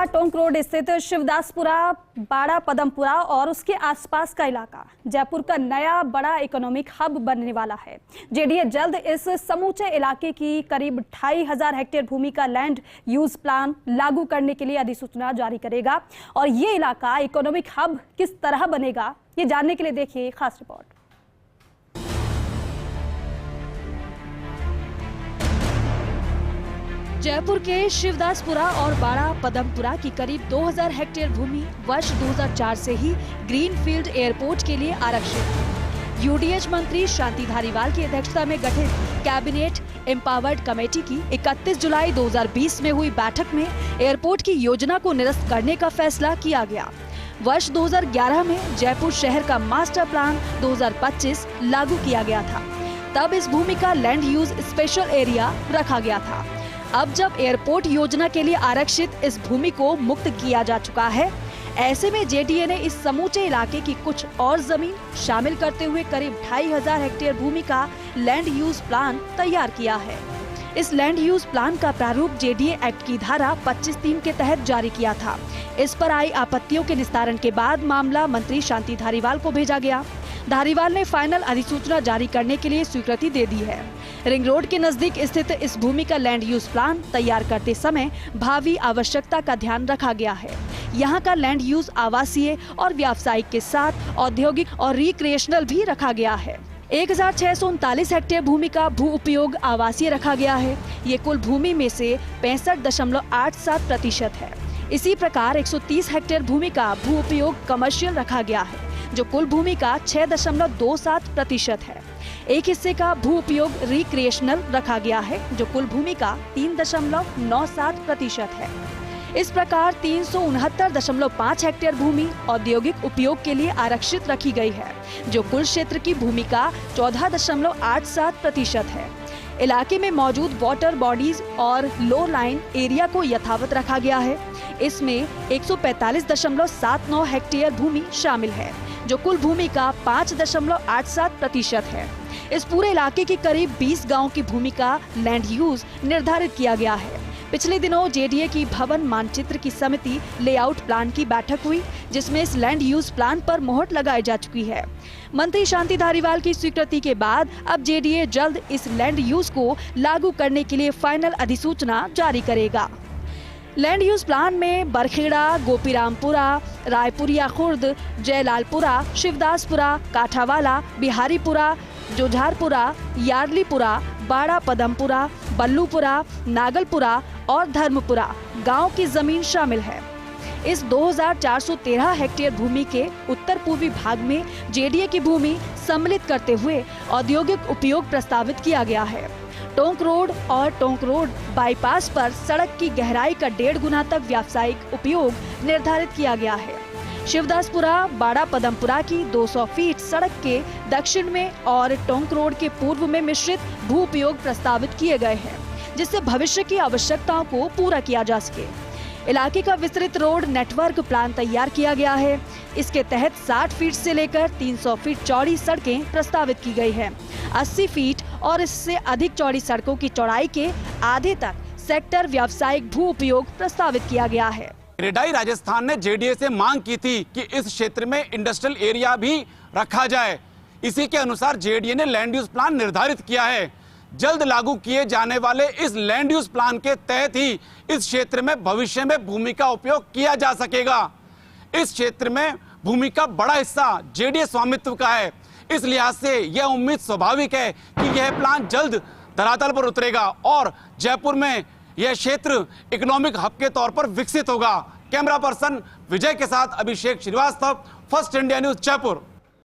Tonk road स्थित शिवदासपुरा, बाड़ा पदमपुरा और उसके आसपास का इलाका जयपुर का नया बड़ा इकोनॉमिक हब बनने वाला है। जेडीए जल्द इस समूचे इलाके की करीब 2500 हेक्टेयर भूमि का लैंड यूज प्लान लागू करने के लिए अधिसूचना जारी करेगा और ये इलाका इकोनॉमिक हब किस तरह बनेगा, ये जानने के लिए देखिए खास रिपोर्ट। जयपुर के शिवदासपुरा और बाड़ा पदमपुरा की करीब 2000 हेक्टेयर भूमि वर्ष 2004 से ही ग्रीनफील्ड एयरपोर्ट के लिए आरक्षित है। यूडीएच मंत्री शांति धारीवाल की अध्यक्षता में गठित कैबिनेट एम्पावर्ड कमेटी की 31 जुलाई 2020 में हुई बैठक में एयरपोर्ट की योजना को निरस्त करने का फैसला किया गया। वर्ष 2011 में जयपुर शहर का मास्टर प्लान 2025 लागू किया गया था। तब इस भूमि का लैंड यूज स्पेशल एरिया रखा गया था। अब जब एयरपोर्ट योजना के लिए आरक्षित इस भूमि को मुक्त किया जा चुका है, ऐसे में जेडीए ने इस समूचे इलाके की कुछ और जमीन शामिल करते हुए करीब 2500 हेक्टेयर भूमि का लैंड यूज प्लान तैयार किया है। इस लैंड यूज प्लान का प्रारूप जेडीए एक्ट की धारा 25(3) के तहत जारी किया था। इस पर आई आपत्तियों के निस्तारण के बाद मामला मंत्री शांति धारीवाल को भेजा गया। धारीवाल ने फाइनल अधिसूचना जारी करने के लिए स्वीकृति दे दी है। रिंग रोड के नजदीक स्थित इस भूमि का लैंड यूज प्लान तैयार करते समय भावी आवश्यकता का ध्यान रखा गया है। यहाँ का लैंड यूज आवासीय और व्यावसायिक के साथ औद्योगिक और रिक्रिएशनल भी रखा गया है। 1639 हेक्टेयर भूमि का भू उपयोग आवासीय रखा गया है। ये कुल भूमि में से 65.87% है। इसी प्रकार 130 हेक्टेयर भूमि का भू उपयोग कमर्शियल रखा गया है, जो कुल भूमि का 6.27% है। एक हिस्से का भू उपयोग रिक्रिएशनल रखा गया है, जो कुल भूमि का 3.97% है। इस प्रकार 369.5 हेक्टेयर भूमि औद्योगिक उपयोग के लिए आरक्षित रखी गई है, जो कुल क्षेत्र की भूमि का 14.87% है। इलाके में मौजूद वाटर बॉडीज और लो लाइन एरिया को यथावत रखा गया है। इसमें 145.79 हेक्टेयर भूमि शामिल है, जो कुल भूमि का 5.87% है। इस पूरे इलाके की करीब 20 गांव की भूमि का लैंड यूज निर्धारित किया गया है। पिछले दिनों जेडीए की भवन मानचित्र की समिति लेआउट प्लान की बैठक हुई, जिसमें इस लैंड यूज प्लान पर मोहर लगाई जा चुकी है। मंत्री शांति धारीवाल की स्वीकृति के बाद अब जेडीए जल्द इस लैंड यूज को लागू करने के लिए फाइनल अधिसूचना जारी करेगा। लैंड यूज प्लान में बरखेड़ा, गोपीरामपुरा, रायपुरिया खुर्द, जयलालपुरा, शिवदासपुरा, काठावाला, बिहारीपुरा, जोझारपुरा, यार्लीपुरा, बाड़ा पदमपुरा, बल्लूपुरा, नागलपुरा और धर्मपुरा गांव की जमीन शामिल है। इस 2413 हेक्टेयर भूमि के उत्तर पूर्वी भाग में जेडीए की भूमि सम्मिलित करते हुए औद्योगिक उपयोग प्रस्तावित किया गया है। टोंक रोड और टोंक रोड बाईपास पर सड़क की गहराई का 1.5 गुना तक व्यावसायिक उपयोग निर्धारित किया गया है। शिवदासपुरा, बाड़ा पदमपुरा की 200 फीट सड़क के दक्षिण में और टोंक रोड के पूर्व में मिश्रित भू उपयोग प्रस्तावित किए गए हैं, जिससे भविष्य की आवश्यकताओं को पूरा किया जा सके। इलाके का विस्तृत रोड नेटवर्क प्लान तैयार किया गया है। इसके तहत 60 फीट से लेकर 300 फीट चौड़ी सड़कें प्रस्तावित की गई है। 80 फीट और इससे अधिक चौड़ी सड़कों की चौड़ाई के आधे तक सेक्टर व्यावसायिक भू उपयोग प्रस्तावित किया गया है। रेडाई राजस्थान ने जेडीए से मांग की थी कि इस क्षेत्र में इंडस्ट्रियल एरिया भी रखा जाए। इसी के अनुसार जेडीए ने लैंड यूज प्लान निर्धारित किया है। जल्द लागू किए जाने वाले इस लैंड यूज प्लान के तहत ही इस क्षेत्र में भविष्य में भूमि का उपयोग किया जा सकेगा। इस क्षेत्र में भूमि का बड़ा हिस्सा जेडीए स्वामित्व का है। इस लिहाज से यह उम्मीद स्वाभाविक है कि यह प्लान जल्द धरातल पर उतरेगा और जयपुर में यह क्षेत्र इकोनॉमिक हब के तौर पर विकसित होगा। कैमरा पर्सन विजय के साथ Abhishek Srivastava, First India News, Jaipur.